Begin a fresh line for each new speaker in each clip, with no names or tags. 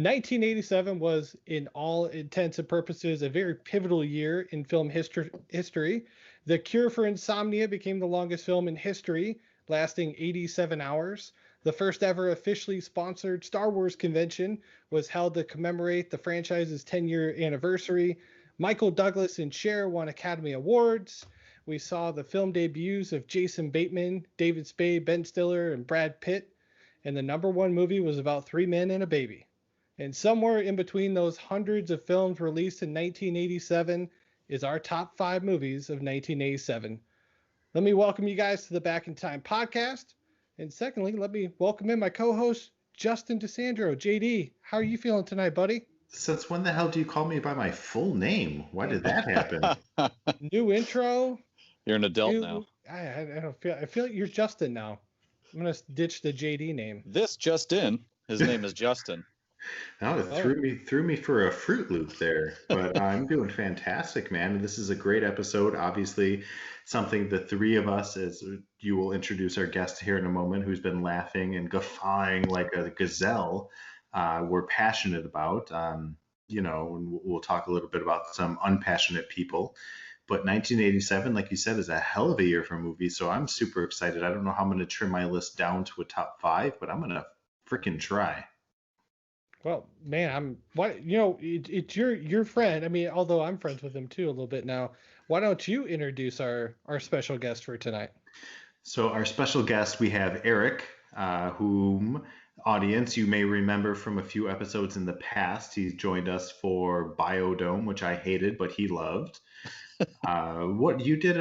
1987 was, in all intents and purposes, a very pivotal year in film history. The Cure for Insomnia became the longest film in history, lasting 87 hours. The first ever officially sponsored Star Wars convention was held to commemorate the franchise's 10-year anniversary. Michael Douglas and Cher won Academy Awards. We saw the film debuts of Jason Bateman, David Spade, Ben Stiller, and Brad Pitt. And the number one movie was about three men and a baby. And somewhere in between those hundreds of films released in 1987 is our top 5 movies of 1987. Let me welcome you guys to the Back in Time podcast. And secondly, let me welcome in my co-host, Justin DeSandro. JD, how are you feeling tonight, buddy?
Since when the hell do you call me by my full name? Why did that happen?
New intro.
You're an adult now.
I feel like you're Justin now. I'm going to ditch the JD name.
This just in. His name is Justin.
No, it threw me for a Fruit Loop there, but I'm doing fantastic, man. This is a great episode. Obviously, something the three of us, as you will introduce our guest here in a moment, who's been laughing and guffawing like a gazelle, we're passionate about. And we'll talk a little bit about some unpassionate people. But 1987, like you said, is a hell of a year for movies, so I'm super excited. I don't know how I'm going to trim my list down to a top 5, but I'm going to freaking try.
Well, man, it's your friend. I mean, although I'm friends with him too a little bit now. Why don't you introduce our special guest for tonight?
So our special guest, we have Eric, whom, audience, you may remember from a few episodes in the past. He's joined us for Biodome, which I hated, but he loved. What you did?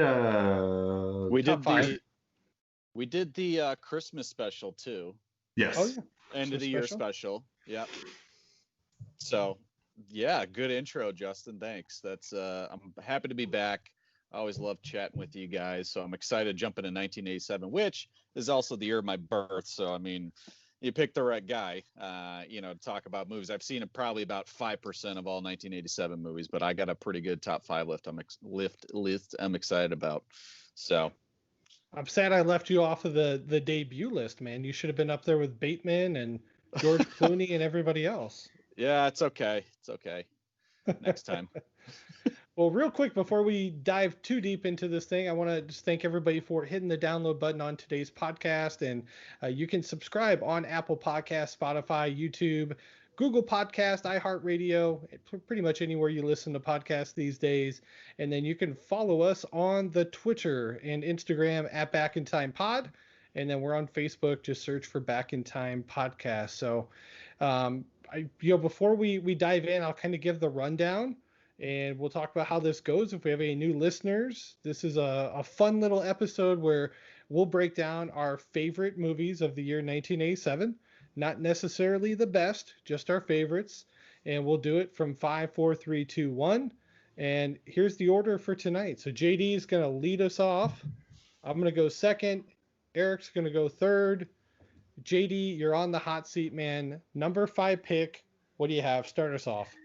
We did the Christmas special too.
Yes.
Oh, yeah.
End of the year special. Yeah. So, yeah, good intro, Justin. Thanks. I'm happy to be back. I always love chatting with you guys. So I'm excited to jump into 1987, which is also the year of my birth. So, I mean, you picked the right guy, to talk about movies. I've seen probably about 5% of all 1987 movies, but I got a pretty good top 5 list I'm excited about. So
I'm sad I left you off of the debut list, man. You should have been up there with Bateman and George Clooney and everybody else.
Yeah, it's okay. It's okay. Next time.
Well, real quick, before we dive too deep into this thing, I want to just thank everybody for hitting the download button on today's podcast. And you can subscribe on Apple Podcasts, Spotify, YouTube, Google Podcast, iHeartRadio, pretty much anywhere you listen to podcasts these days. And then you can follow us on the Twitter and Instagram at Back in Time Pod. And then we're on Facebook. Just search for Back in Time Podcast. So, before we dive in, I'll kind of give the rundown. And we'll talk about how this goes if we have any new listeners. This is a fun little episode where we'll break down our favorite movies of the year 1987. Not necessarily the best, just our favorites. And we'll do it from 5, 4, 3, 2, 1. And here's the order for tonight. So JD is going to lead us off. I'm going to go second. Eric's going to go third. JD, you're on the hot seat, man. Number 5 pick. What do you have? Start us off.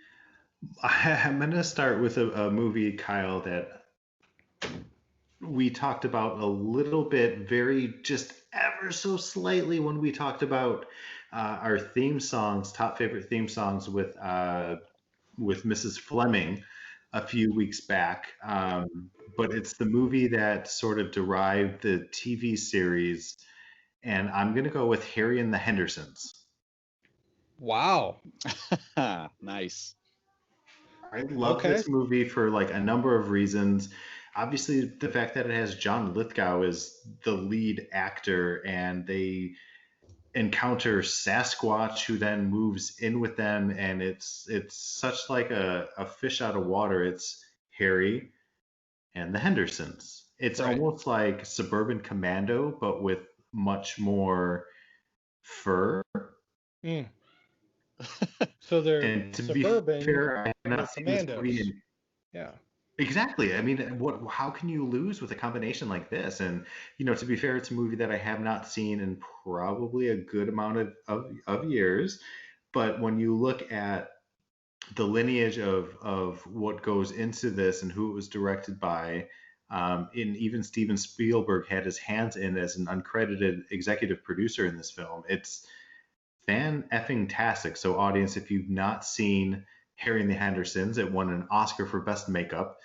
I'm going to start with a movie, Kyle, that we talked about a little bit, very just ever so slightly when we talked about our theme songs, top favorite theme songs with Mrs. Fleming a few weeks back. But it's the movie that sort of derived the TV series, and I'm going to go with Harry and the Hendersons.
Wow.
Nice.
I love this movie for like a number of reasons. Obviously, the fact that it has John Lithgow as the lead actor, and they encounter Sasquatch, who then moves in with them, and it's such like a fish out of water. It's Harry and the Hendersons. It's almost like Suburban Commando, but with much more fur.
Mm. So they're
and to
suburban.
Be fair, I have not seen this movie.
Yeah.
Exactly. I mean, how can you lose with a combination like this? And, to be fair, it's a movie that I have not seen in probably a good amount of years. But when you look at the lineage of what goes into this and who it was directed by, and even Steven Spielberg had his hands in as an uncredited executive producer in this film, it's fan-effing-tastic. So, audience, if you've not seen Harry and the Hendersons, it won an Oscar for Best Makeup.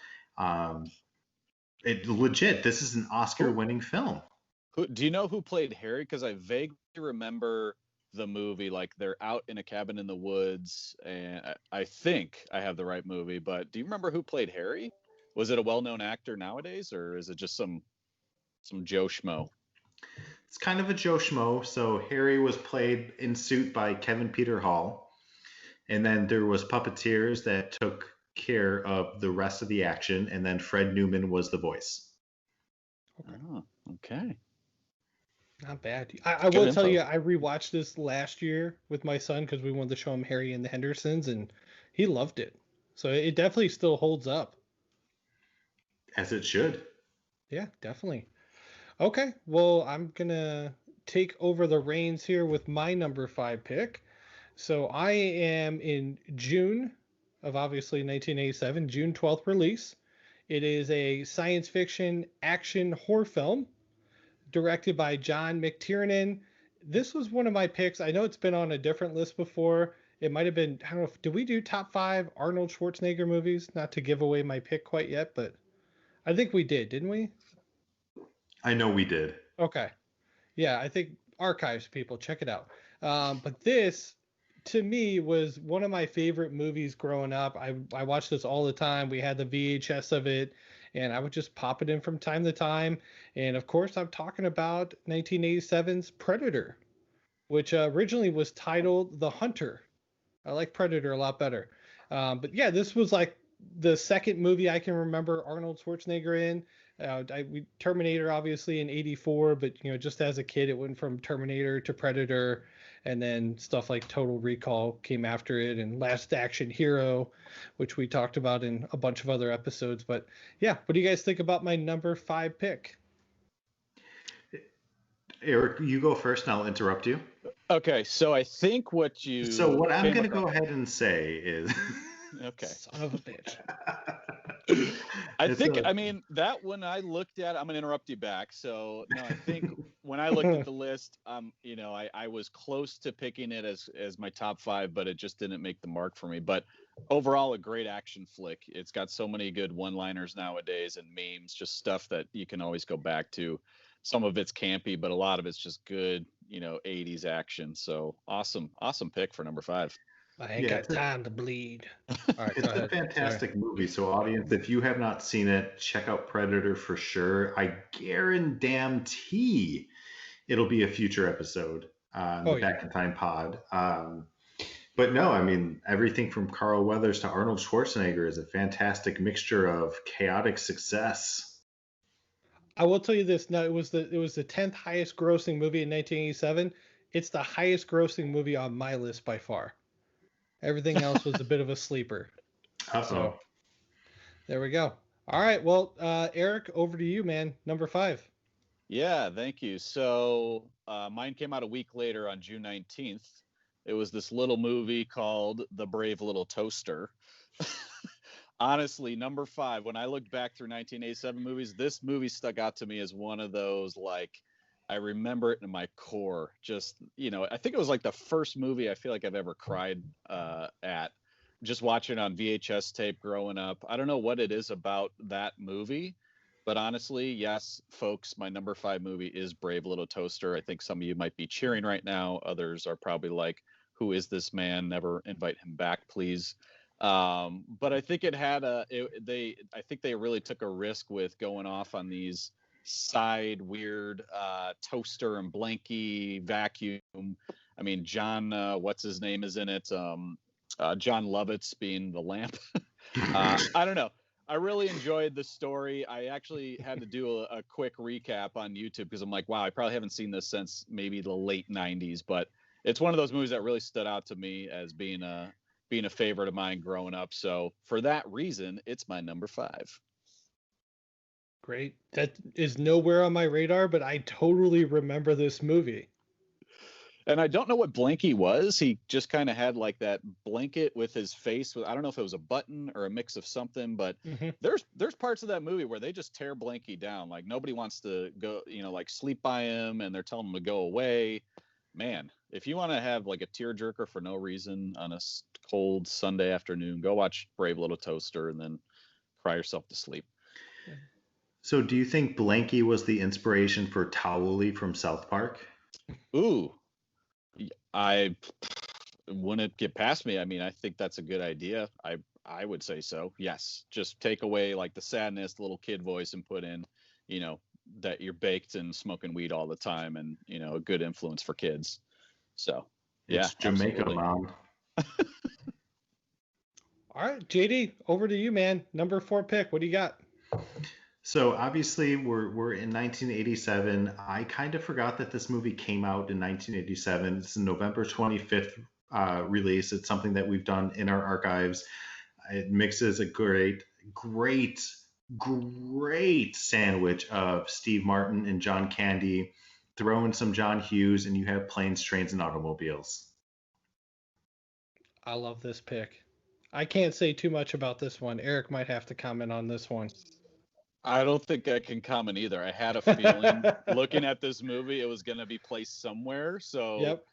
This is an Oscar-winning film.
Who do you know who played Harry? Because I vaguely remember the movie, like they're out in a cabin in the woods, and I think I have the right movie. But do you remember who played Harry? Was it a well-known actor nowadays, or is it just some Joe Schmo?
It's kind of a Joe Schmo. So Harry was played in suit by Kevin Peter Hall, and then there was puppeteers that took care of the rest of the action, and then Fred Newman was the voice.
Okay. Oh, okay.
Not bad. I will tell you, I rewatched this last year with my son because we wanted to show him Harry and the Hendersons, and he loved it. So it definitely still holds up.
As it should.
Yeah, definitely. Okay, well, I'm going to take over the reins here with my number 5 pick. So I am in June of obviously 1987, June 12th release. It is a science fiction action horror film directed by John McTiernan. This was one of my picks. I know it's been on a different list before. It might have been, I don't know, did we do top 5 Arnold Schwarzenegger movies? Not to give away my pick quite yet, but I think we did, didn't we?
I know we did.
Okay. Yeah, I think archives people, check it out. But this, to me, was one of my favorite movies growing up. I watched this all the time. We had the VHS of it, and I would just pop it in from time to time. And of course, I'm talking about 1987's Predator, which originally was titled The Hunter. I like Predator a lot better. But yeah, this was like the second movie I can remember Arnold Schwarzenegger in. Terminator obviously in '84, but just as a kid, it went from Terminator to Predator, and then stuff like Total Recall came after it, and Last Action Hero, which we talked about in a bunch of other episodes. But yeah, what do you guys think about my number 5 pick?
Eric, you go first, and I'll interrupt you.
Okay, so I think what
I'm going to go ahead and say is.
Okay.
Son of a bitch.
I mean, that when I looked at, I'm gonna interrupt you back. So no, I think when I looked at the list, I was close to picking it as my top 5, but it just didn't make the mark for me. But overall, a great action flick. It's got so many good one-liners nowadays and memes, just stuff that you can always go back to. Some of it's campy, but a lot of it's just good, 80s action. So awesome pick for number 5.
I ain't got time to bleed. All right,
it's a fantastic movie. So, audience, if you have not seen it, check out Predator for sure. I guarantee it'll be a future episode on the Back in Time pod. But no, I mean, everything from Carl Weathers to Arnold Schwarzenegger is a fantastic mixture of chaotic success.
I will tell you this. No, it was the 10th highest grossing movie in 1987. It's the highest grossing movie on my list by far. Everything else was a bit of a sleeper. So there we go. All right. Well, Eric, over to you, man. Number 5.
Yeah, thank you. So mine came out a week later on June 19th. It was this little movie called The Brave Little Toaster. Honestly, number 5, when I looked back through 1987 movies, this movie stuck out to me as one of those, like, I remember it in my core. Just, I think it was like the first movie I feel like I've ever cried at, just watching it on VHS tape growing up. I don't know what it is about that movie, but honestly, yes, folks, my number 5 movie is Brave Little Toaster. I think some of you might be cheering right now. Others are probably like, who is this man? Never invite him back, please. But I think I think they really took a risk with going off on these side weird toaster and blankie vacuum. I mean, John what's his name is in it, John Lovitz being the lamp. I don't know, I really enjoyed the story. I actually had to do a quick recap on YouTube because I'm like, wow, I probably haven't seen this since maybe the late 90s, but it's one of those movies that really stood out to me as being a favorite of mine growing up. So for that reason, it's my number 5.
Great. That is nowhere on my radar, but I totally remember this movie.
And I don't know what blankie was. He just kind of had like that blanket with his face. I don't know if it was a button or a mix of something, but there's parts of that movie where they just tear blankie down. Like nobody wants to go, like sleep by him, and they're telling him to go away. man, if you want to have like a tearjerker for no reason on a cold Sunday afternoon, go watch Brave Little Toaster and then cry yourself to sleep.
So, do you think Blanky was the inspiration for Towley from South Park?
Ooh, I wouldn't get past me. I mean, I think that's a good idea. I would say so. Yes, just take away like the sadness, the little kid voice, and put in, you know, that you're baked and smoking weed all the time, and you know, a good influence for kids. So, yeah,
It's Jamaica,
absolutely.
Mom.
All right, JD, over to you, man. Number 4 pick. What do you got?
So obviously we're in 1987. I kind of forgot that this movie came out in 1987. It's a November 25th release. It's something that we've done in our archives. It mixes a great sandwich of Steve Martin and John Candy. Throw in some John Hughes, and you have Planes, Trains, and Automobiles.
I love this pick. I can't say too much about this one. Eric might have to comment on this one.
I don't think I can comment either. I had a feeling looking at this movie, it was going to be placed somewhere. So
Yep.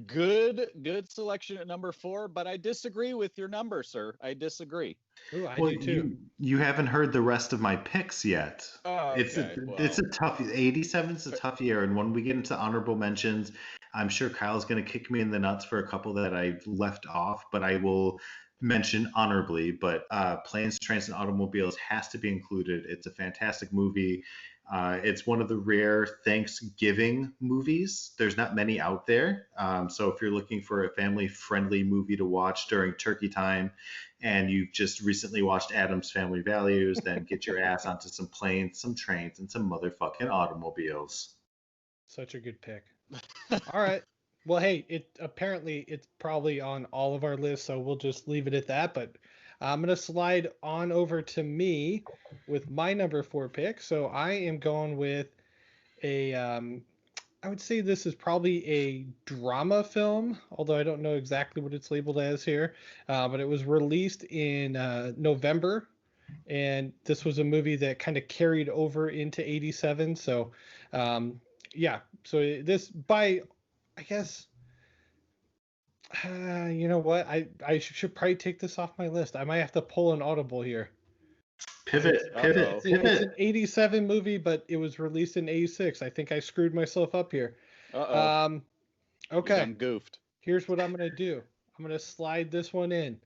good selection at number 4, but I disagree with your number, sir. I disagree.
Ooh, I
Well,
do too.
you haven't heard the rest of my picks yet.
Oh,
It's
okay.
it's a tough 87 is a tough year, and when we get into honorable mentions, I'm sure Kyle's going to kick me in the nuts for a couple that I've left off, but I will mention honorably. But Planes, Trains, and Automobiles has to be included. It's a fantastic movie. It's one of the rare Thanksgiving movies. There's not many out there. So if you're looking for a family-friendly movie to watch during turkey time, and you've just recently watched Addams Family Values, then get your ass onto some planes, some trains, and some motherfucking automobiles.
Such a good pick. All right. Well, hey, it's probably on all of our lists, so we'll just leave it at that. But I'm gonna slide on over to me with my number 4 pick. So I am going with a I would say this is probably a drama film, although I don't know exactly what it's labeled as here. But it was released in November, and this was a movie that kind of carried over into '87. So, yeah. So this by, I guess, you know what? I should probably take this off my list. I might have to pull an audible here.
Pivot.
It's an '87 movie, but it was released in '86. I think I screwed myself up here.
You
Okay.
done goofed.
Here's what I'm going to do. I'm going to slide this one in.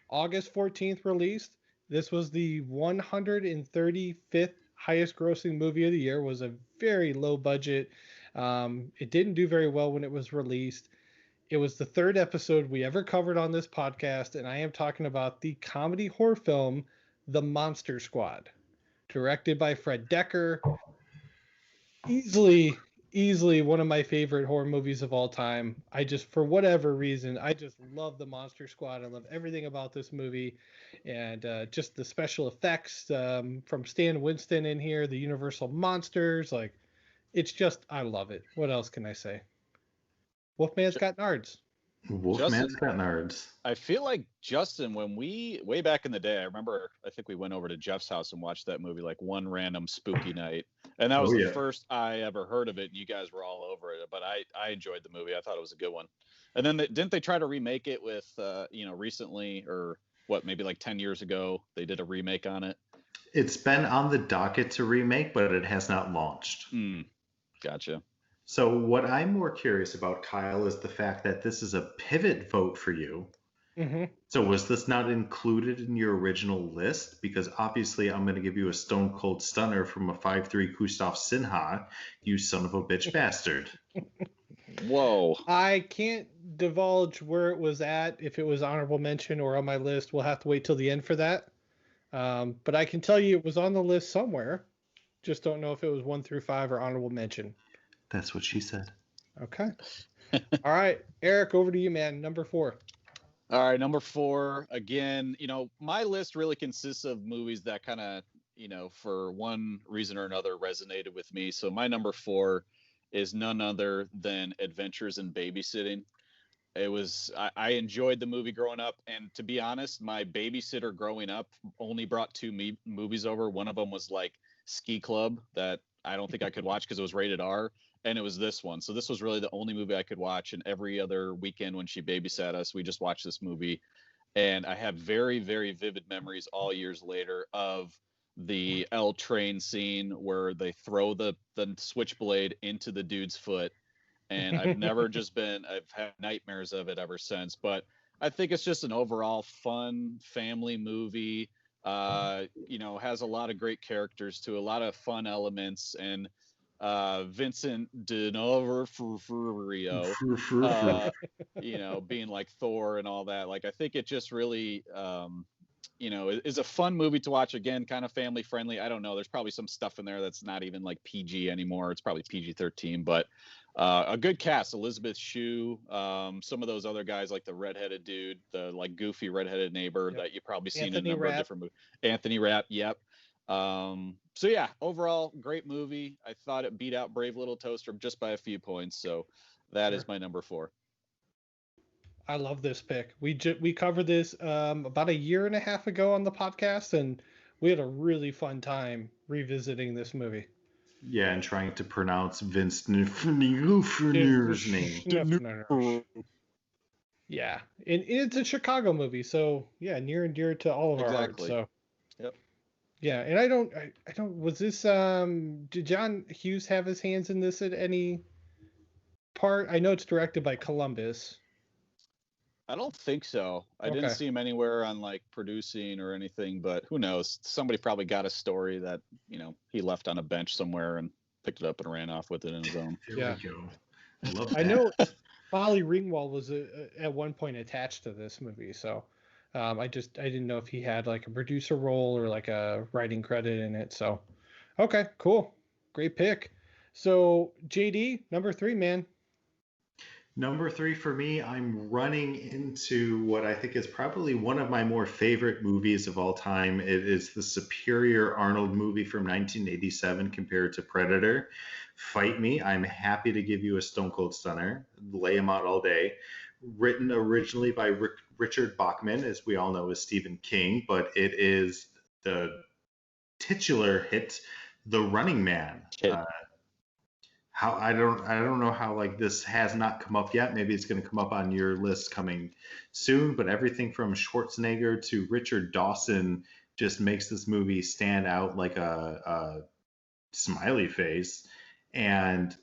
August 14th released. This was the 135th highest grossing movie of the year. Was a very low budget. It didn't do very well when it was released. It was the 3rd episode we ever covered on this podcast, and I am talking about the comedy horror film The Monster Squad, directed by Fred Decker. Easily one of my favorite horror movies of all time. I just, for whatever reason, I just love The Monster Squad. I love everything about this movie, and just the special effects from Stan Winston in here, the Universal monsters, like, it's just, I love it. What else can I say? Wolfman's got nards.
Wolfman's got nards.
I feel like Justin, when we way back in the day, I think we went over to Jeff's house and watched that movie like one random spooky night, and that was the first I ever heard of it. And you guys were all over it, but I enjoyed the movie. I thought it was a good one. And then didn't they try to remake it with recently, or what, maybe like 10 years ago they did a remake on it?
It's been on the docket to remake, but it has not launched.
Gotcha.
So what I'm more curious about, Kyle, is the fact that this is a pivot vote for you.
Mm-hmm.
So was this not included in your original list? Because obviously I'm going to give you a stone cold stunner from a 5'3" Gustav Sinha, you son of a bitch bastard.
Whoa.
I can't divulge where it was at, if it was honorable mention or on my list. We'll have to wait till the end for that. But I can tell you it was on the list somewhere. Just don't know if it was 1 through 5 or honorable mention.
That's what she said.
Okay. All right, Eric, over to you, man. Number 4.
All right, number 4. Again, my list really consists of movies that kind of, for one reason or another resonated with me. So my number 4 is none other than Adventures in Babysitting. I enjoyed the movie growing up, and to be honest, my babysitter growing up only brought 2 movies over. One of them was like Ski Club, that I don't think I could watch because it was rated R. and it was this one. So this was really the only movie I could watch. And every other weekend when she babysat us, we just watched this movie. And I have very, very vivid memories all years later of the L train scene where they throw the switchblade into the dude's foot. And I've had nightmares of it ever since. But I think it's just an overall fun family movie. Has a lot of great characters to a lot of fun elements, and Vincent D'Onofrio, being like Thor and all that. Like, I think it just really, is a fun movie to watch. Again, kind of family friendly. I don't know. There's probably some stuff in there that's not even like PG anymore. It's probably PG-13, but a good cast. Elizabeth Shue, some of those other guys like the redheaded dude, the like goofy redheaded neighbor that you probably seen in a number of different movies. Anthony Rapp, yep. So yeah, overall great movie. I thought it beat out Brave Little Toaster just by a few points. So that is my number 4.
I love this pick. We covered this about a year and a half ago on the podcast, and we had a really fun time revisiting this movie.
Yeah, and trying to pronounce Vince D'Onofrio's name.
Yeah, and it's a Chicago movie, so yeah, near and dear to all of our hearts. So,
yep.
Yeah, and I don't. Was this? Did John Hughes have his hands in this at any part? I know it's directed by Columbus.
I don't think so. I didn't see him anywhere on like producing or anything, but who knows? Somebody probably got a story that, he left on a bench somewhere and picked it up and ran off with it in his own.
There we go. I love that.
I know Molly Ringwald was at one point attached to this movie, so I didn't know if he had like a producer role or like a writing credit in it. So, okay, cool. Great pick. So, JD, number 3, man.
Number 3 for me, I'm running into what I think is probably one of my more favorite movies of all time. It is the superior Arnold movie from 1987 compared to Predator. Fight me. I'm happy to give you a Stone Cold Stunner. Lay him out all day. Written originally by Richard Bachman, as we all know, is Stephen King, but it is the titular hit, The Running Man. I don't know how like this has not come up yet. Maybe it's going to come up on your list coming soon. But everything from Schwarzenegger to Richard Dawson just makes this movie stand out like a smiley face. And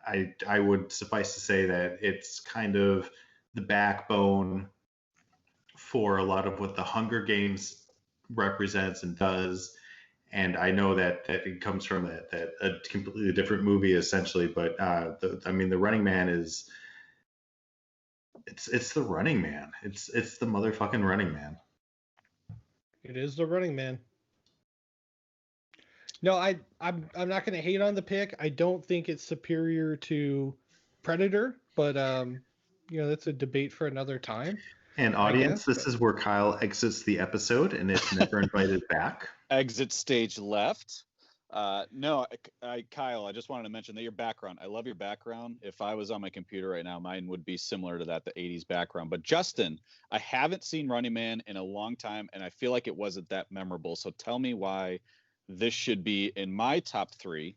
I would suffice to say that it's kind of the backbone for a lot of what the Hunger Games represents and does. And I know that it comes from that a completely different movie essentially, but The Running Man is it's the Running Man. It's the motherfucking Running Man.
It is the Running Man. No, I'm not going to hate on the pick. I don't think it's superior to Predator, but that's a debate for another time.
And audience, this is where Kyle exits the episode and it's never invited back.
Exit stage left. No, Kyle, I just wanted to mention that your background, I love your background. If I was on my computer right now, mine would be similar to that, the 80s background. But Justin, I haven't seen Running Man in a long time, and I feel like it wasn't that memorable. So tell me why this should be in my top 3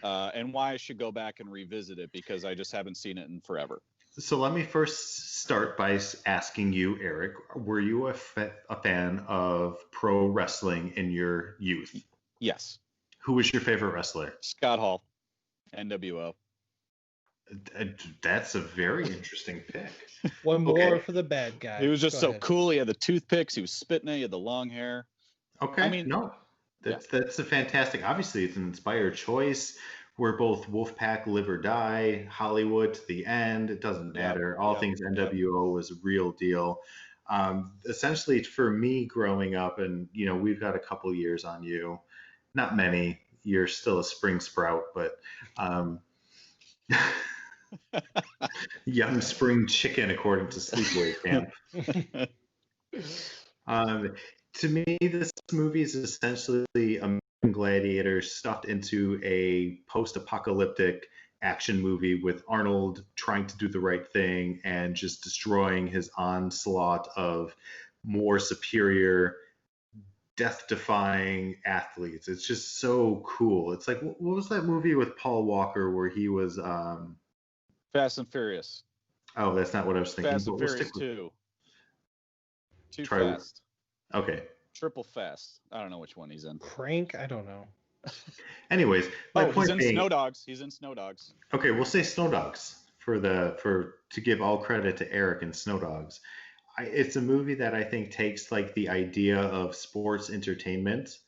and why I should go back and revisit it, because I just haven't seen it in forever.
So let me first start by asking you, Eric, were you a fan of pro wrestling in your youth?
Yes.
Who was your favorite wrestler?
Scott Hall, NWO.
That's a very interesting pick.
One more for the bad guy.
He was just so cool. He had the toothpicks. He was spitting at you. He had the long hair.
Okay. That's a fantastic. Obviously, it's an inspired choice. We're both Wolfpack, live or die, Hollywood to the end. It doesn't matter. All things NWO was a real deal. Essentially, for me growing up, and we've got a couple years on you, not many. You're still a spring sprout, but young spring chicken, according to Sleepaway Camp. To me, this movie is essentially American Gladiator stuffed into a post-apocalyptic action movie with Arnold trying to do the right thing and just destroying his onslaught of more superior death-defying athletes. It's just so cool. It's like, what was that movie with Paul Walker where he was
Fast and Furious.
Oh, that's not what I was thinking.
Fast and
But we'll
Furious
stick with
2. Too
try.
fast.
Okay.
Triple fast. I don't know which one he's in.
Crank? I don't know.
Anyways, my point
he's in
being,
Snow Dogs. He's in Snow Dogs.
Okay, we'll say Snow Dogs to give all credit to Eric and Snow Dogs. It's a movie that I think takes like the idea of sports entertainment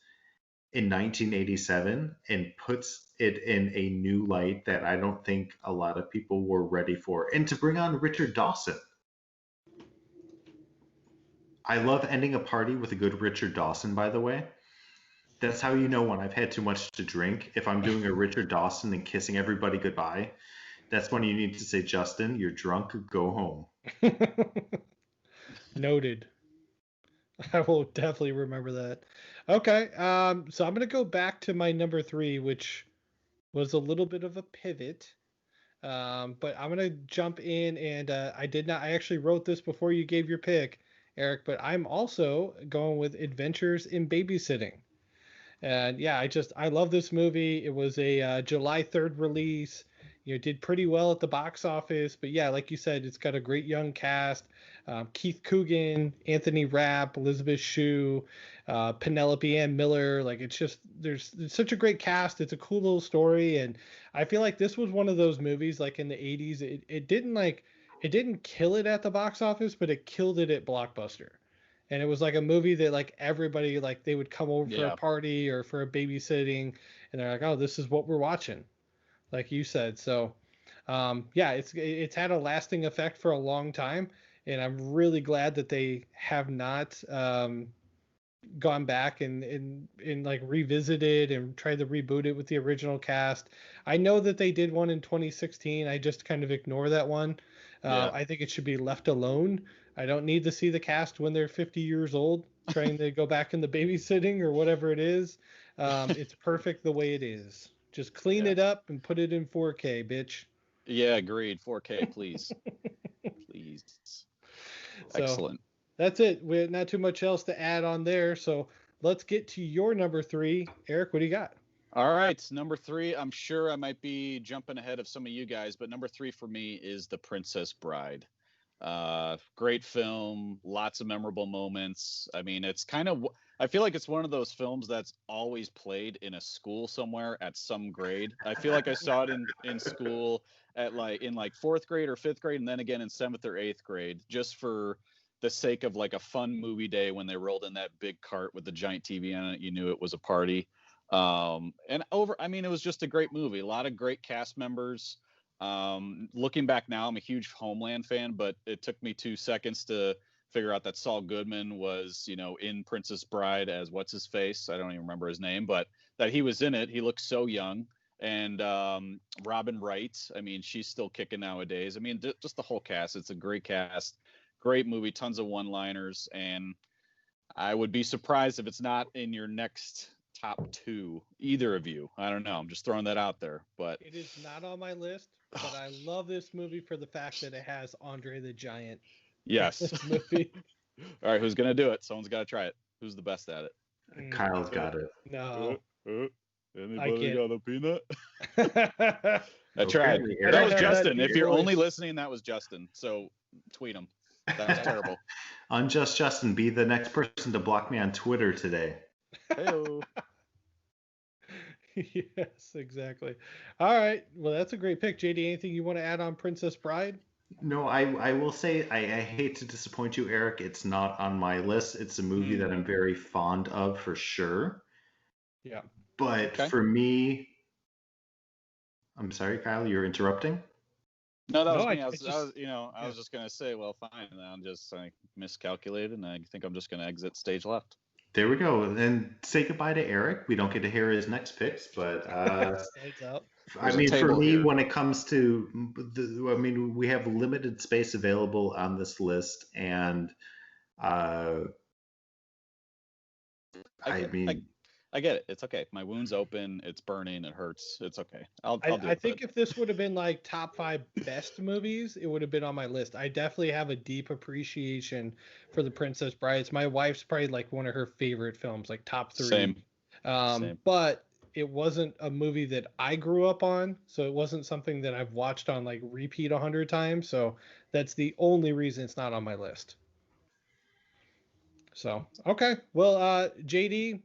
in 1987 and puts it in a new light that I don't think a lot of people were ready for. And to bring on Richard Dawson. I love ending a party with a good Richard Dawson, by the way. That's how you know when I've had too much to drink. If I'm doing a Richard Dawson and kissing everybody goodbye, that's when you need to say, Justin, you're drunk, go home.
Noted. I will definitely remember that. Okay, so I'm going to go back to my number 3, which was a little bit of a pivot. But I'm going to jump in, and I actually wrote this before you gave your pick, Eric, but I'm also going with Adventures in Babysitting. And yeah, I love this movie. It was a July 3rd release. Did pretty well at the box office. But yeah, like you said, it's got a great young cast. Keith Coogan, Anthony Rapp, Elizabeth Shue, Penelope Ann Miller. Like it's such a great cast. It's a cool little story, and I feel like this was one of those movies like in the 80s. It didn't kill it at the box office, but it killed it at Blockbuster. And it was like a movie that like everybody like they would come over for a party or for a babysitting, and they're like, oh, this is what we're watching, like you said. So yeah, it's had a lasting effect for a long time, and I'm really glad that they have not gone back and like revisited and tried to reboot it with the original cast. I know that they did one in 2016. I just kind of ignore that one. I think it should be left alone. I don't need to see the cast when they're 50 years old trying to go back in the babysitting or whatever it is. It's perfect the way it is. Just clean it up and put it in 4K, bitch.
Yeah, agreed. 4K, please. Please. Excellent.
So, that's it. We have not too much else to add on there. So let's get to your number 3. Eric, what do you got?
All right. Number 3, I'm sure I might be jumping ahead of some of you guys, but number 3 for me is The Princess Bride. Great film, lots of memorable moments. I mean, I feel like it's one of those films that's always played in a school somewhere at some grade. I feel like I saw it in school in 4th grade or 5th grade, and then again in 7th or 8th grade, just for the sake of like a fun movie day when they rolled in that big cart with the giant TV on it. You knew it was a party. It was just a great movie. A lot of great cast members. Looking back now, I'm a huge Homeland fan, but it took me 2 seconds to figure out that Saul Goodman was, in Princess Bride as what's his face. I don't even remember his name, but that he was in it. He looked so young. And Robin Wright, I mean, she's still kicking nowadays. I mean, just the whole cast. It's a great cast, great movie, tons of one-liners, and I would be surprised if it's not in your next top 2, either of you. I don't know. I'm just throwing that out there, but
it is not on my list. But I love this movie for the fact that it has Andre the Giant.
Yes.
Movie.
All right, who's gonna do it? Someone's got to try it. Who's the best at it?
Kyle's got it.
No.
Anybody got a peanut? I
Okay.
tried.
Eric,
That was
I heard
Justin.
that
If you're
voice.
only listening, that was Justin. So tweet him. That was terrible.
Unjust Justin, be the next person to block me on Twitter today.
Hey-o.
Yes, exactly. All right. Well, that's a great pick. JD, anything you want to add on Princess Bride?
No, I will say I hate to disappoint you, Eric. It's not on my list. It's a movie that I'm very fond of for sure.
Yeah.
But for me, I'm sorry, Kyle, you're interrupting.
No, that was me. I was just gonna say, well, fine. And I'm just miscalculated, and I think I'm just gonna exit stage left.
There we go. And say goodbye to Eric. We don't get to hear his next picks, but I mean, for me, when it comes to we have limited space available on this list, and
I I get it. It's okay. My wound's open. It's burning. It hurts. It's okay. I'll do
I
it.
think if this would have been like top 5 best movies, it would have been on my list. I definitely have a deep appreciation for The Princess Bride. It's my wife's probably like one of her favorite films, like top 3.
Same. Same.
But it wasn't a movie that I grew up on, so it wasn't something that I've watched on like repeat 100 times. So that's the only reason it's not on my list. So, okay. Well, JD,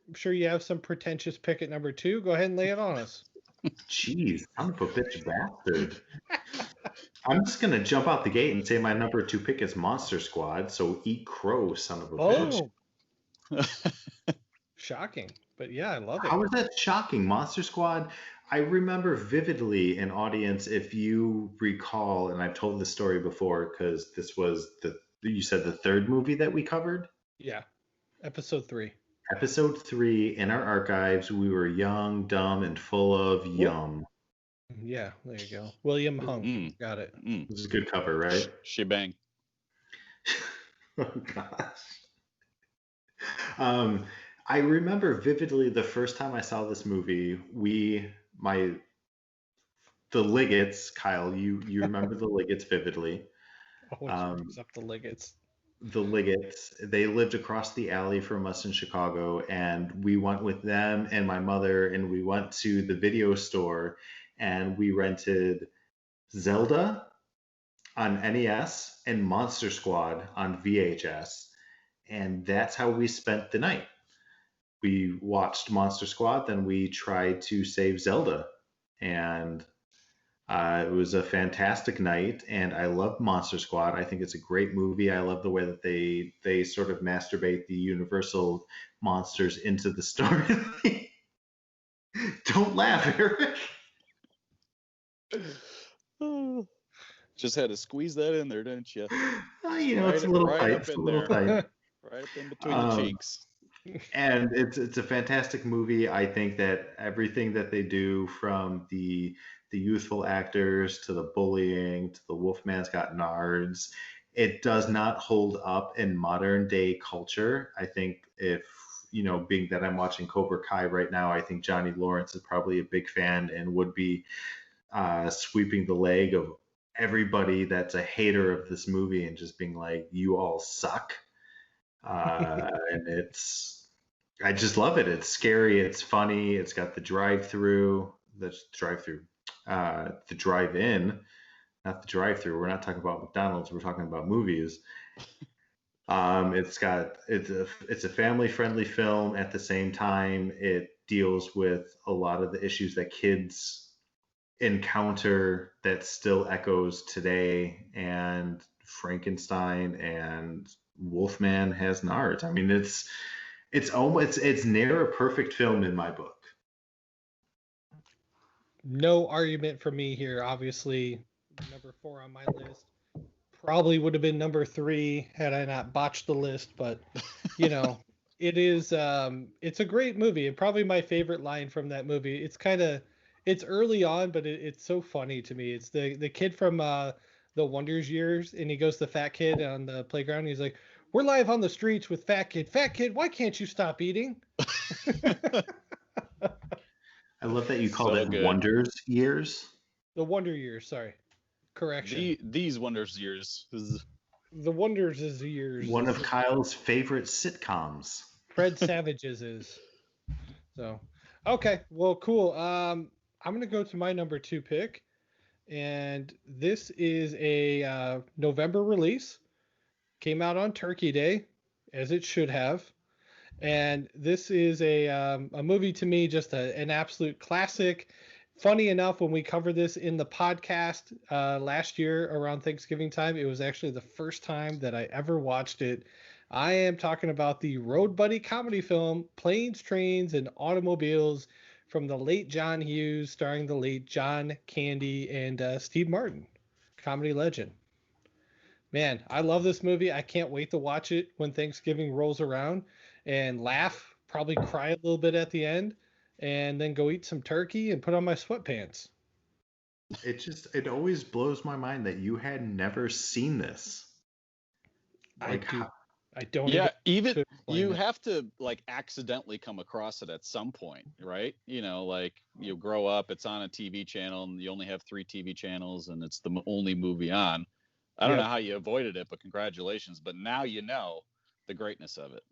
I'm sure you have some pretentious pick at number 2. Go ahead and lay it on us.
Jeez, son of a bitch bastard. I'm just gonna jump out the gate and say my number 2 pick is Monster Squad. So eat crow, son of a bitch.
Shocking, but yeah, I love it.
How is that shocking? Monster Squad. I remember vividly, an audience, if you recall, and I've told this story before because this was you said the 3rd movie that we covered.
Yeah, episode 3.
Episode 3 in our archives. We were young, dumb, and full of yum.
Yeah, there you go. William Hunk. Got it.
This is a good cover, right?
Shebang.
Oh gosh. I remember vividly the first time I saw this movie. The Liggets, Kyle. You remember the Liggets vividly?
Always up the Liggets.
The Liggets. They lived across the alley from us in Chicago, and we went with them and my mother, and we went to the video store, and we rented Zelda on NES and Monster Squad on VHS, and that's how we spent the night. We watched Monster Squad, then we tried to save Zelda, and it was a fantastic night, and I love Monster Squad. I think it's a great movie. I love the way that they sort of masturbate the Universal monsters into the story. Don't laugh, Eric.
Just had to squeeze that in there, didn't you?
It's a little tight. It's a little tight.
Right up in between the cheeks.
And it's a fantastic movie. I think that everything that they do, from the youthful actors to the bullying to the Wolfman's Got Nards, it does not hold up in modern day culture. I think if being that I'm watching Cobra Kai right now, I think Johnny Lawrence is probably a big fan and would be sweeping the leg of everybody that's a hater of this movie and just being like, you all suck. And I just love it. It's scary. It's funny. It's got the drive-in, not the drive-through. We're not talking about McDonald's. We're talking about movies. It's a family-friendly film. At the same time, it deals with a lot of the issues that kids encounter that still echoes today. And Frankenstein and Wolfman has nards. I mean, it's near a perfect film in my book.
No argument for me here. Obviously, number 4 on my list probably would have been number 3 had I not botched the list. But it is it's a great movie, and probably my favorite line from that movie. It's early on, but it's so funny to me. It's the kid from the Wonders Years, and he goes to the fat kid on the playground. And he's like, "We're live on the streets with fat kid. Fat kid, why can't you stop eating?"
I love that you call it Wonders Years.
The Wonder Years, sorry. Correction.
These Wonders Years.
The Wonders is Years.
One of Kyle's favorite sitcoms.
Fred Savage's is. So, okay, well, cool. I'm going to go to my number 2 pick. And this is a November release. Came out on Turkey Day, as it should have. And this is a movie, to me, just an absolute classic. Funny enough, when we covered this in the podcast last year around Thanksgiving time, it was actually the first time that I ever watched it. I am talking about the road buddy comedy film Planes, Trains, and Automobiles from the late John Hughes, starring the late John Candy and Steve Martin, comedy legend. Man, I love this movie. I can't wait to watch it when Thanksgiving rolls around and laugh, probably cry a little bit at the end, and then go eat some turkey and put on my sweatpants.
It always blows my mind that you had never seen this.
I I don't
Yeah,
even
even
to explain
you
it.
have to like accidentally come across it at some point, right? You know, like you grow up, it's on a TV channel, and you only have 3 TV channels, and it's the only movie on. I don't know
Yep,
how you avoided it, but congratulations. But now you know the greatness of it.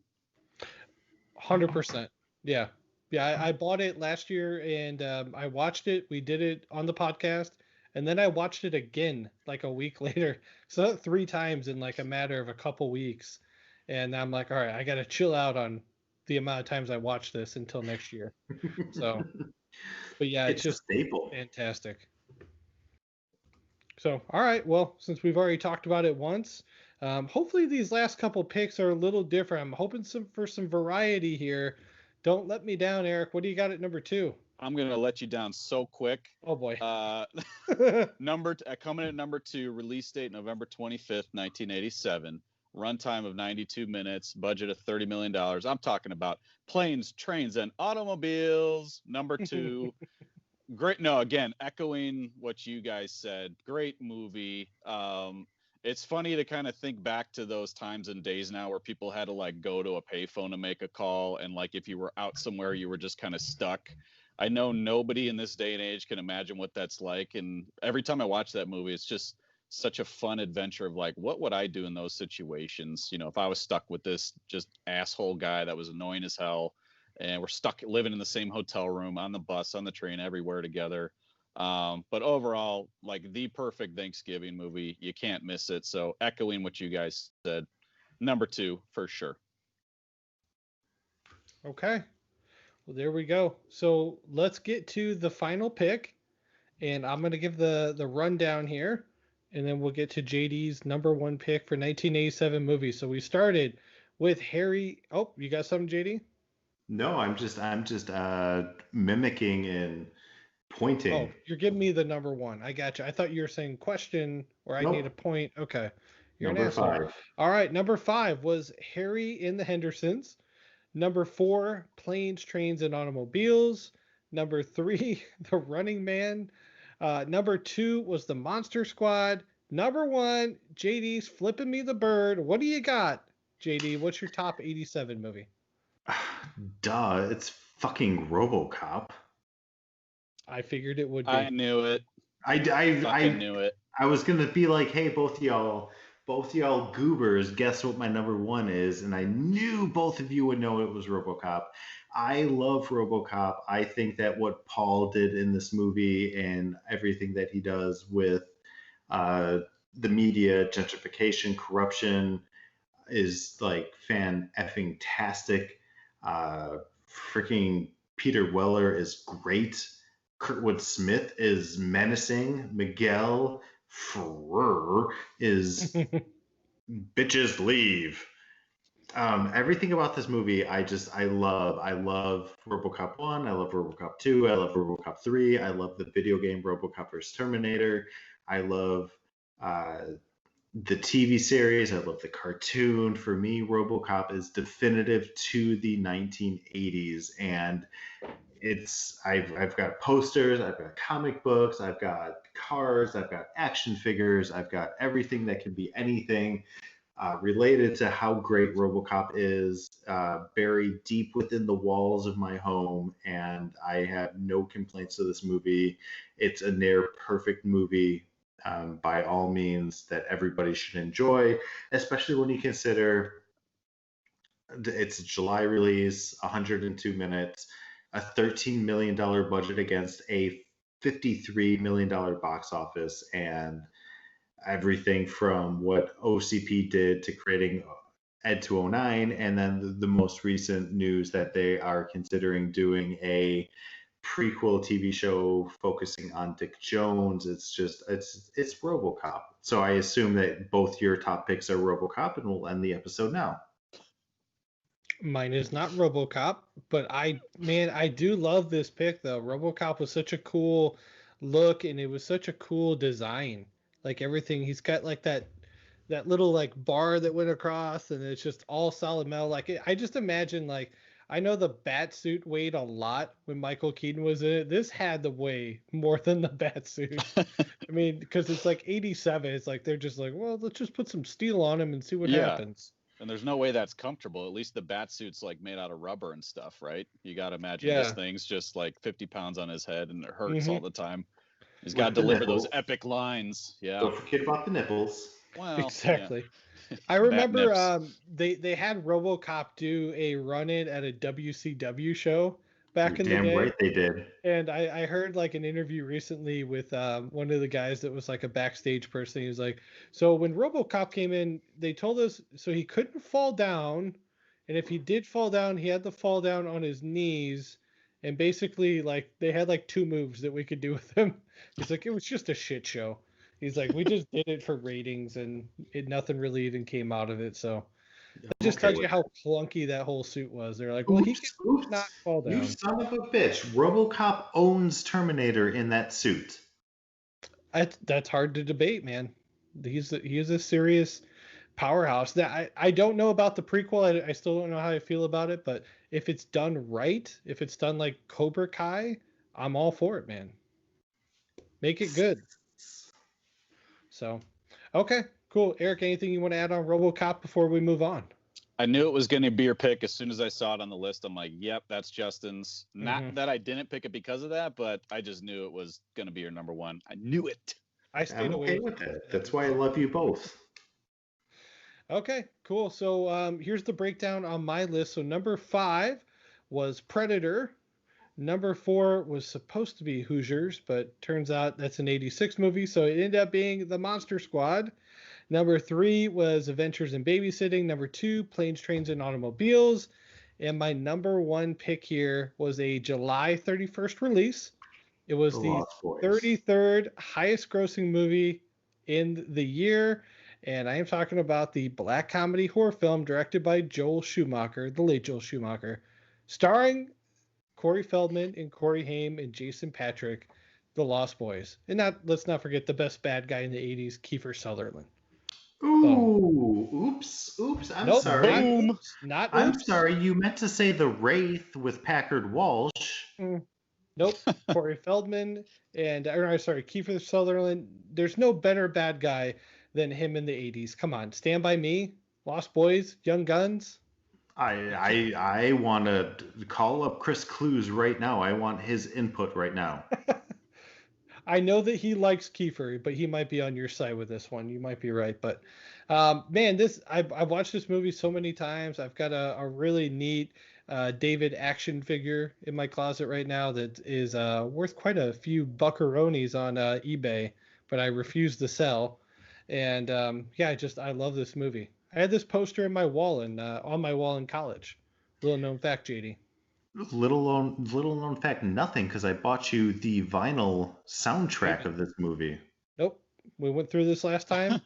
100%. Yeah, yeah. I bought it last year and I watched it. We did it on the podcast, and then I watched it again like a week later. So 3 times in like a matter of a couple weeks, and I'm like, all right, I gotta chill out on the amount of times I watch this until next year. So, but yeah, it's
It's a
just
staple.
fantastic. So, all right. Well, since we've already talked about it once, hopefully these last couple picks are a little different. I'm hoping for some variety here. Don't let me down, Eric. What do you got at number 2?
I'm gonna let you down so quick.
Oh boy.
Uh, coming at number 2, release date November 25th, 1987. Runtime of 92 minutes, budget of $30 million. I'm talking about Planes, Trains, and Automobiles. Number 2. Great. No, again, echoing what you guys said. Great movie. It's funny to kind of think back to those times and days now where people had to like go to a payphone to make a call, and like if you were out somewhere, you were just kind of stuck. I know nobody in this day and age can imagine what that's like, and every time I watch that movie, it's just such a fun adventure of like, what would I do in those situations? You know, if I was stuck with this just asshole guy that was annoying as hell, and we're stuck living in the same hotel room, on the bus, on the train, everywhere together. But overall, like the perfect Thanksgiving movie. You can't miss it. So echoing what you guys said, number 2 for sure.
Okay. Well, there we go. So let's get to the final pick, and I'm gonna give the rundown here, and then we'll get to JD's number 1 pick for 1987 movie. So we started with Harry. Oh, you got something, JD?
No, I'm just mimicking and
Oh,
pointing.
you're giving me the number 1. I got you. I thought you were saying question or I need a
Nope.
point. Okay. You're an
Number
asshole.
5.
All right. Number 5 was Harry in the Hendersons. Number 4, Planes, Trains, and Automobiles. Number 3, The Running Man. Number 2 was The Monster Squad. Number 1, JD's Flipping Me the Bird. What do you got, JD? What's your top 87 movie?
Duh, it's fucking RoboCop.
I figured it would
I
be.
knew it.
I,
Fucking
I,
knew it.
I was gonna be like, hey, both y'all goobers, guess what my number 1 is? And I knew both of you would know it was RoboCop. I love RoboCop. I think that what Paul did in this movie and everything that he does with uh, the media, gentrification, corruption, is like fan effing tastic. Uh, Freaking Peter Weller is great. Kurtwood Smith is menacing. Miguel Ferrer is bitches leave. Everything about this movie, I love. I love RoboCop 1. I love RoboCop 2. I love RoboCop 3. I love the video game RoboCop vs. Terminator. I love uh, the TV series. I love the cartoon. For me, RoboCop is definitive to the 1980s, and I've got posters, I've got comic books, I've got cars, I've got action figures, I've got everything that can be anything related to how great RoboCop is, buried deep within the walls of my home, and I have no complaints to this movie. It's a near perfect movie, by all means, that everybody should enjoy, especially when you consider it's a July release, 102 minutes, a $13 million budget against a $53 million box office, and everything from what OCP did to creating Ed 209, and then the most recent news that they are considering doing a prequel TV show focusing on Dick Jones. It's RoboCop. So I assume that both your top picks are RoboCop, and we'll end the episode now.
Mine is not RoboCop, but I do love this pick though. RoboCop was such a cool look and it was such a cool design. Like everything, he's got like that little like bar that went across and it's just all solid metal. I just imagine like I know the bat suit weighed a lot when Michael Keaton was in it. This had to weigh more than the bat suit. I mean, because it's like 87. It's like they're just like, well, let's just put some steel on him and see what
Yeah.
happens.
And there's no way that's comfortable. At least the bat suit's like made out of rubber and stuff, right? You got to imagine this
Yeah.
thing's just like 50 pounds on his head and it hurts
Hmm.
all the time. He's got
With
to
the
deliver those
nipples.
epic lines. Yeah.
Don't forget about the nipples.
Well, yeah.
Exactly. I
Bat
remember
nips.
they had RoboCop do a run-in at a WCW show
You're
back in the
damn
day.
right they did.
And I heard like an interview recently with one of the guys that was like a backstage person. He was like, so when RoboCop came in, they told us so he couldn't fall down, and if he did fall down, he had to fall down on his knees. And basically, like they had like two moves that we could do with him. He's like, it was just a shit show. He's like, we just did it for ratings, and nothing really even came out of it. So that just
Okay
tells you
with
how
it.
clunky that whole suit was. They're like, well, he
Oops,
could not
oops.
fall
You
down.
son of a bitch. RoboCop owns Terminator in that suit.
That's hard to debate, man. He is a serious powerhouse. That I don't know about the prequel. I still don't know how I feel about it. But if it's done right, if it's done like Cobra Kai, I'm all for it, man. Make it good. So, okay, cool. Eric, anything you want to add on RoboCop before we move on?
I knew it was going to be your pick as soon as I saw it on the list. I'm like, yep, that's Justin's. Not
Mhm.
that I didn't pick it because of that, but I just knew it was going to be your number one. I knew it.
I stayed
I'm
away
okay
from
with that.
it.
That's why I love you both.
Okay, cool. So here's the breakdown on my list. So number 5 was Predator. Number 4 was supposed to be Hoosiers, but turns out that's an 86 movie, so it ended up being The Monster Squad. Number 3 was Adventures in Babysitting. Number 2, Planes, Trains, and Automobiles. And my number 1 pick here was a July 31st release. It
The
was the
Lost Boys.
33rd highest grossing movie in the year. And I am talking about the black comedy horror film directed by Joel Schumacher, the late Joel Schumacher, starring Corey Feldman and Corey Haim and Jason Patrick, The Lost Boys. And let's not forget the best bad guy in the 80s, Kiefer Sutherland. Boom.
Ooh, oops. I'm
Nope, not
sorry.
Boom.
oops. Not
I'm
oops.
sorry. You meant to say The Wraith with Packard Walsh.
Nope. Corey Feldman and sorry, Kiefer Sutherland. There's no better bad guy than him in the 80s. Come on, Stand By Me, Lost Boys, Young Guns.
I want to call up Chris Clues right now. I want his input right now.
I know that he likes Kiefer, but he might be on your side with this one. You might be right, but man, I've watched this movie so many times. I've got a really neat David action figure in my closet right now that is worth quite a few buckaroonies on eBay, but I refuse to sell. And yeah, I love this movie. I had this poster in my wall on my wall in college. Little known fact, JD.
Little known fact, nothing, because I bought you the vinyl soundtrack of this movie.
Nope. We went through this last time.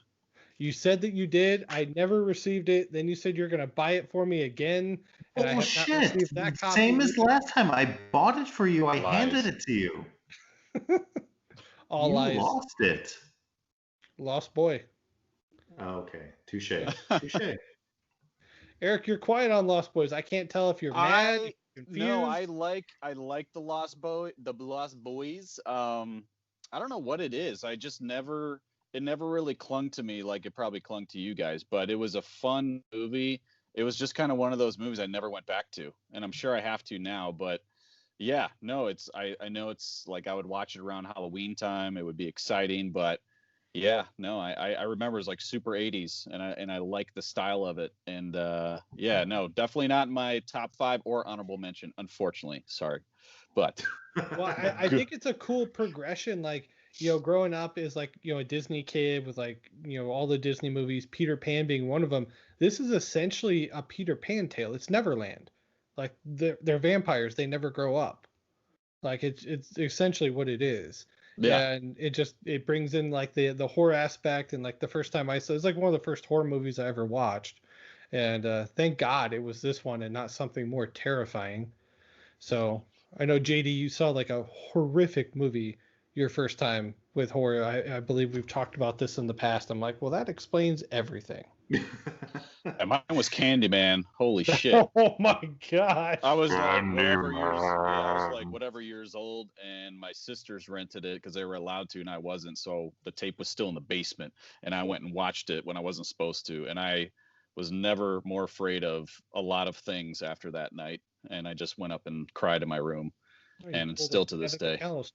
You said that you did. I never received it. Then you said you're going to buy it for me again, and I have not
Bullshit.
received that copy.
Same as last time. I bought it for you. I
Lies.
handed it to you.
All
You
lies.
lost it.
Lost boy.
Okay. Touche. Touche.
Eric, you're quiet on Lost Boys. I can't tell if you're mad, confused.
No, I like the Lost Boys. I don't know what it is. It never really clung to me like it probably clung to you guys, but it was a fun movie. It was just kind of one of those movies I never went back to, and I'm sure I have to now, but yeah, no, I know it's like I would watch it around Halloween time. It would be exciting, but yeah, no, I remember it was like super 80s, and I like the style of it, and yeah, no, definitely not in my top 5 or honorable mention, unfortunately. Sorry, but
Well, I think it's a cool progression. Like, growing up as like, a Disney kid with like, all the Disney movies, Peter Pan being one of them. This is essentially a Peter Pan tale. It's Neverland. Like they're vampires. They never grow up. Like it's essentially what it is.
yeah,
And it brings in like the horror aspect, and like the first time I saw it's like one of the first horror movies I ever watched. And thank God it was this one and not something more terrifying. So I know JD, you saw like a horrific movie your first time with horror. I believe we've talked about this in the past. I'm like, well, that explains everything.
and mine was Candyman. Holy shit!
Oh my gosh.
I was like whatever years, yeah, I was like whatever years old, and my sisters rented it because they were allowed to, and I wasn't. So the tape was still in the basement, and I went and watched it when I wasn't supposed to, and I was never more afraid of a lot of things after that night. And I just went up and cried in my room,
Oh, you
and
pulled
still
a
to this
Kevin
day.
McAllister.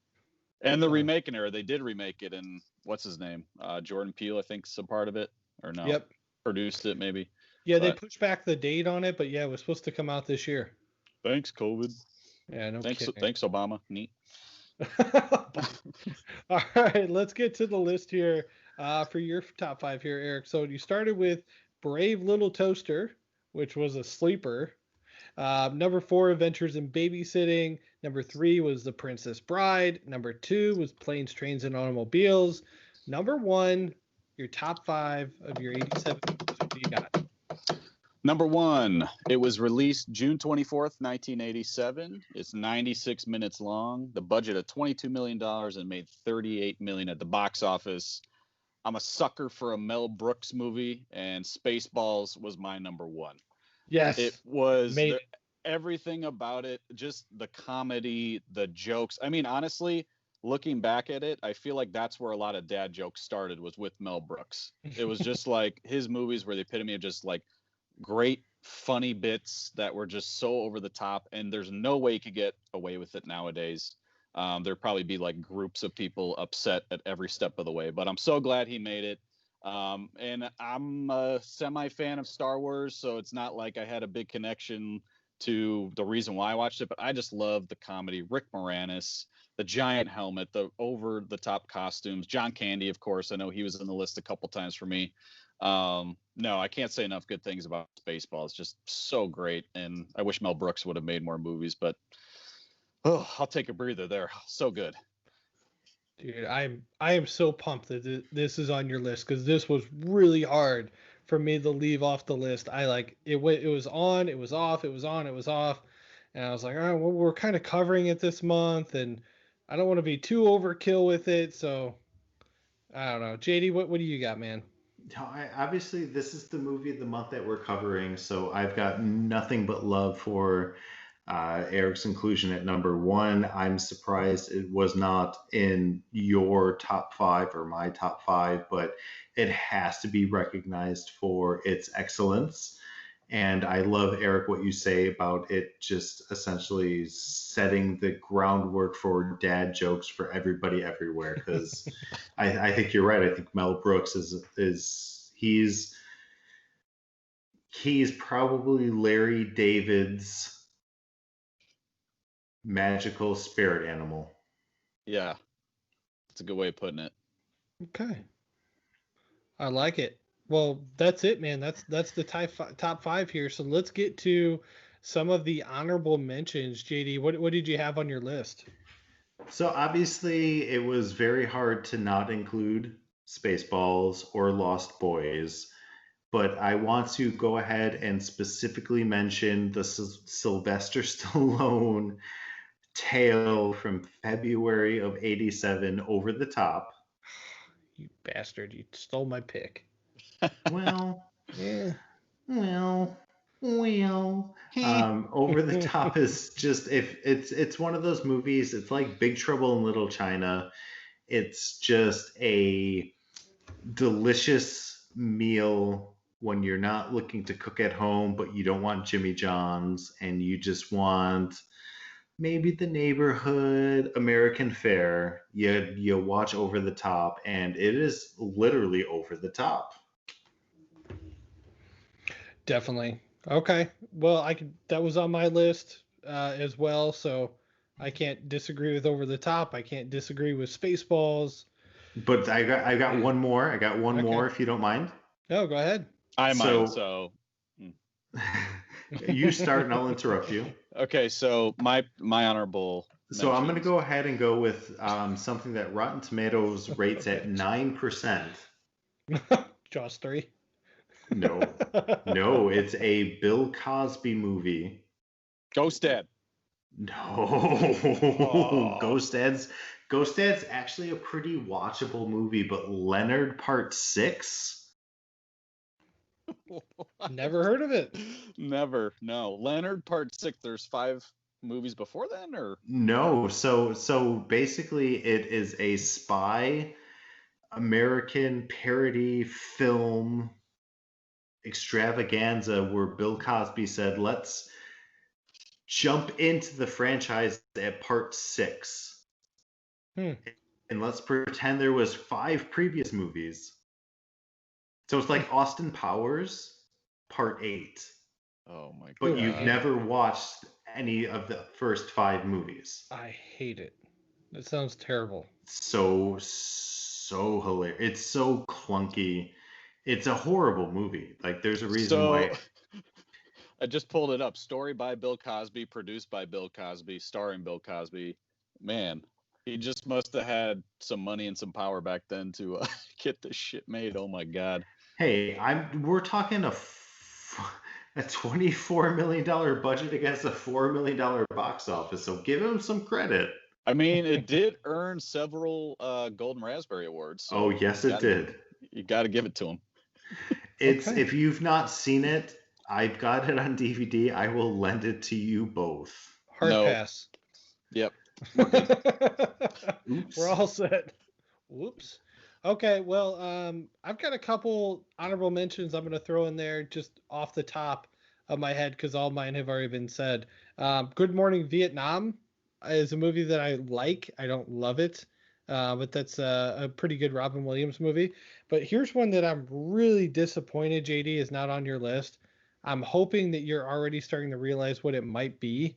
And the remaking era, they did remake it, and what's his name? Jordan Peele, I think, is a part of it, or no?
Yep.
Produced it, maybe.
Yeah, they pushed back the date on it, but yeah, it was supposed to come out this year.
Thanks, COVID.
Yeah, no
Thanks,
kidding.
thanks, Obama. Neat.
All right, let's get to the list here for your top 5 here, Eric. So you started with Brave Little Toaster, which was a sleeper. Number 4, Adventures in Babysitting. Number 3 was The Princess Bride. Number 2 was Planes, Trains, and Automobiles. Number 1, your top 5 of your 87 movies. What do you got?
Number 1, it was released June 24th, 1987. It's 96 minutes long. The budget of $22 million and made $38 million at the box office. I'm a sucker for a Mel Brooks movie, and Spaceballs was my number 1.
Yes.
It was everything about it, just the comedy, the jokes. I mean, honestly, looking back at it, I feel like that's where a lot of dad jokes started, was with Mel Brooks. It was just like his movies were the epitome of just like great funny bits that were just so over the top, and there's no way you could get away with it nowadays. There'd probably be like groups of people upset at every step of the way, but I'm so glad he made it. And I'm a semi fan of Star Wars, so it's not like I had a big connection to the reason why I watched it, but I just love the comedy. Rick Moranis, the giant helmet, the over the top costumes, John Candy, of course. I know he was in the list a couple times for me. No, I can't say enough good things about Spaceballs. It's just so great. And I wish Mel Brooks would have made more movies, but I'll take a breather there. So good.
Dude, I am so pumped that this is on your list, because this was really hard for me to leave off the list. I like it. It was on, it was off, it was on, it was off, and I was like, all right, well, we're kind of covering it this month, and I don't want to be too overkill with it. So I don't know, JD, what do you got, man?
Obviously, this is the movie of the month that we're covering, so I've got nothing but love for Eric's inclusion at number 1. I'm surprised it was not in your top 5 or my top 5, but it has to be recognized for its excellence. And I love, Eric, what you say about it just essentially setting the groundwork for dad jokes for everybody everywhere. Because I think you're right. I think Mel Brooks he's probably Larry David's magical spirit animal.
Yeah, that's a good way of putting it.
Okay, I like it. Well, that's it, man. That's the top 5 here. So let's get to some of the honorable mentions. JD, what did you have on your list?
So obviously, it was very hard to not include Spaceballs or Lost Boys, but I want to go ahead and specifically mention the Sylvester Stallone tale from February of '87, Over the Top.
You bastard! You stole my pick.
Well,
Yeah.
well. Over the Top is just, if it's one of those movies. It's like Big Trouble in Little China. It's just a delicious meal when you're not looking to cook at home, but you don't want Jimmy John's and you just want maybe the neighborhood American fare. You watch Over the Top, and it is literally over the top.
Definitely. Okay. Well, that was on my list as well, so I can't disagree with Over the Top. I can't disagree with Spaceballs.
But I got one more. I got one more, if you don't mind.
No, go ahead.
I mind. So
you start and I'll interrupt you.
Okay, so my honorable.
So I'm going to go ahead and go with something that Rotten Tomatoes rates at 9%.
Jaws 3.
No, it's a Bill Cosby movie.
Ghost Dad.
No, Ghost Dad's actually a pretty watchable movie, but Leonard Part 6?
Never heard of it.
Never. No. Leonard Part 6. There's 5 movies before then, or
no? So basically, it is a spy American parody film extravaganza where Bill Cosby said, let's jump into the franchise at part 6. And let's pretend there was 5 previous movies. So it's like Austin Powers part 8.
Oh my god.
But you've never watched any of the first 5 movies.
I hate it. That sounds terrible.
So hilarious. It's so clunky. It's a horrible movie. Like, there's a reason why.
I just pulled it up. Story by Bill Cosby, produced by Bill Cosby, starring Bill Cosby. Man, he just must have had some money and some power back then to get this shit made. Oh my god.
Hey, we're talking a $24 million budget against a $4 million box office, so give him some credit.
I mean, it did earn several Golden Raspberry Awards. So
oh, yes, it did.
You got to give it to him.
It's okay. If you've not seen it, I've got it on DVD. I will lend it to you both.
Hard pass.
Yep.
We're all set. Whoops. Okay, well, I've got a couple honorable mentions I'm going to throw in there just off the top of my head because all mine have already been said. Good Morning Vietnam is a movie that I like. I don't love it, but that's a pretty good Robin Williams movie. But here's one that I'm really disappointed, JD, is not on your list. I'm hoping that you're already starting to realize what it might be.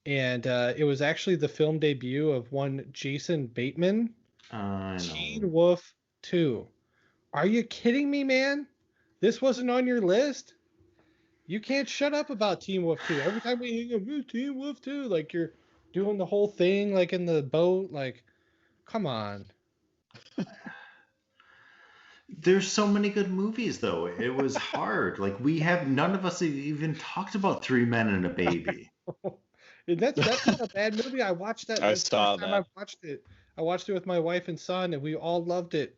And it was actually the film debut of one Jason Bateman. Teen Wolf 2. Are you kidding me, man? This wasn't on your list? You can't shut up about Teen Wolf 2. Every time we hear Teen Wolf 2, like you're doing the whole thing like in the boat. Like, come on.
There's so many good movies, though. It was hard. Like, none of us have even talked about 3 Men and a Baby.
That's not a bad movie. I watched that.
I saw that.
I watched it with my wife and son, and we all loved it.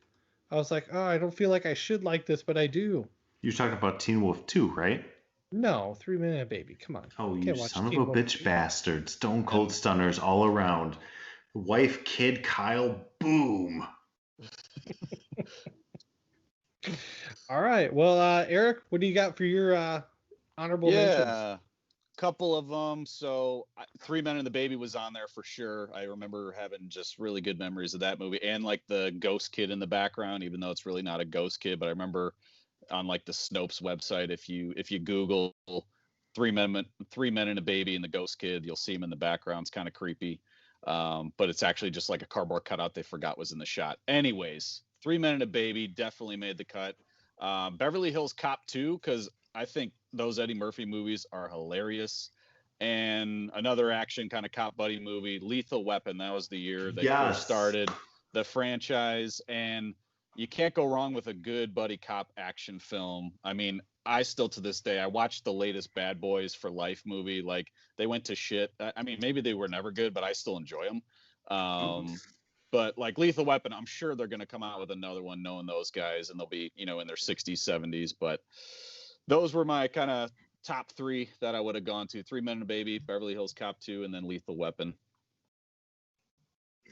I was like, oh, I don't feel like I should like this, but I do.
You're talking about Teen Wolf 2, right?
No, 3 Men and a Baby. Come on.
Oh, you son of a bitch bastard. Stone Cold Stunners all around. Wife, kid, Kyle, boom.
All right. Well, Eric, what do you got for your honorable mentions?
Couple of them. So 3 Men and the Baby was on there for sure. I remember having just really good memories of that movie, and like the ghost kid in the background, even though it's really not a ghost kid. But I remember on like the Snopes website, if you Google 3 Men and a Baby and the ghost kid, you'll see him in the background. It's kind of creepy, but it's actually just like a cardboard cutout they forgot was in the shot. Anyways, 3 Men and a Baby definitely made the cut. Beverly Hills Cop 2, because I think those Eddie Murphy movies are hilarious. And another action kind of cop buddy movie, Lethal Weapon. That was the year they first started the franchise. And you can't go wrong with a good buddy cop action film. I mean, I still to this day, I watched the latest Bad Boys for Life movie. Like, they went to shit. I mean, maybe they were never good, but I still enjoy them. But like Lethal Weapon, I'm sure they're going to come out with another one knowing those guys, and they'll be, in their 60s, 70s. But those were my kind of top 3 that I would have gone to. 3 Men and a Baby, Beverly Hills Cop 2, and then Lethal Weapon.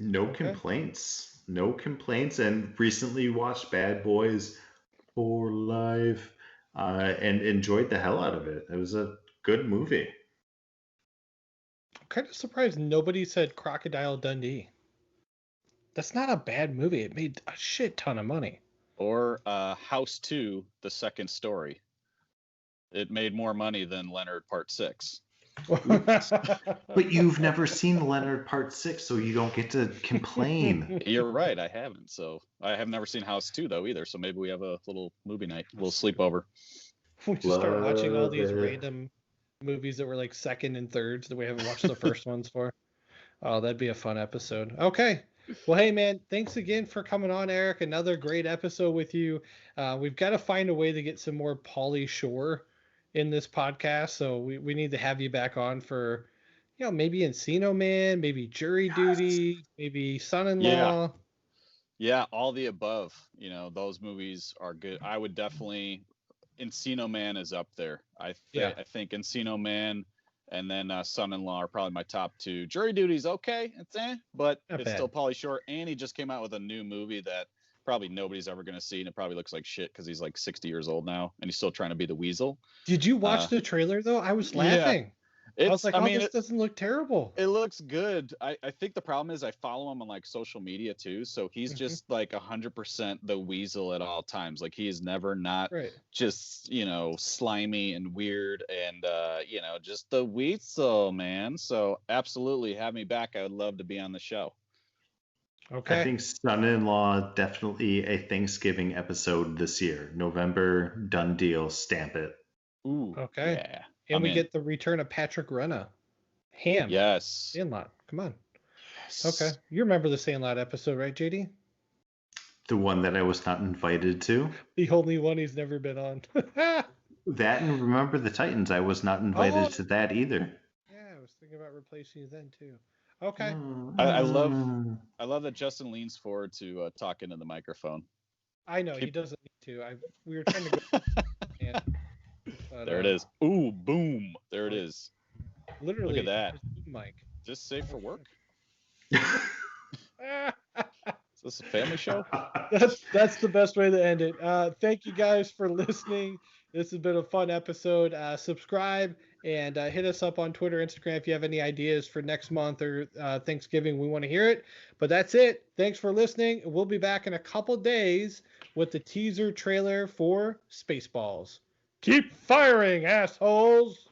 No complaints. No complaints. And recently watched Bad Boys for Life and enjoyed the hell out of it. It was a good movie.
I'm kind of surprised nobody said Crocodile Dundee. That's not a bad movie. It made a shit ton of money.
Or House 2, The Second Story. It made more money than Leonard Part 6.
But you've never seen Leonard Part 6, so you don't get to complain.
You're right, I haven't. So I have never seen House 2, though, either. So maybe we have a little movie night. We'll sleep over.
We just start watching all these random movies that were like second and thirds that we haven't watched the first ones for. Oh, that'd be a fun episode. Okay. Well, hey, man, thanks again for coming on, Eric. Another great episode with you. We've got to find a way to get some more Pauly Shore in this podcast. So we need to have you back on for, maybe Encino Man, maybe Jury Duty, maybe Son-in-Law.
Yeah, all the above. Those movies are good. I would definitely, Encino Man is up there. I think Encino Man and then Son-in-Law are probably my top 2. Jury Duty's okay, but it's still Pauly Shore, and he just came out with a new movie that probably nobody's ever going to see, and it probably looks like shit because he's like 60 years old now, and he's still trying to be the Weasel.
Did you watch the trailer though? I was laughing. I was like, this doesn't look terrible.
It looks good. I think the problem is I follow him on like social media too. So he's just like 100% the Weasel at all times. Like he is never not just, slimy and weird and, just the Weasel, man. So absolutely have me back. I would love to be on the show.
Okay. I think Son-in-Law, definitely a Thanksgiving episode this year. November, done deal, stamp it.
Ooh.
Okay.
Yeah.
And we get the return of Patrick Renna. Ham.
Yes.
Sandlot. Come on. Yes. Okay. You remember the Sandlot episode, right, JD?
The one that I was not invited to?
The only one he's never been on.
That and Remember the Titans. I was not invited to that either.
Yeah, I was thinking about replacing you then too. Okay.
I love that Justin leans forward to talk into the microphone.
I know he doesn't need to. We were trying to go. But,
there it is. Ooh, boom! There it is.
Literally.
Look at that,
Mike.
Is this safe for work? Is this a family show?
That's the best way to end it. Thank you guys for listening. This has been a fun episode. Subscribe and hit us up on Twitter, Instagram if you have any ideas for next month or Thanksgiving. We want to hear it. But that's it. Thanks for listening. We'll be back in a couple days with the teaser trailer for Spaceballs. Keep firing, assholes!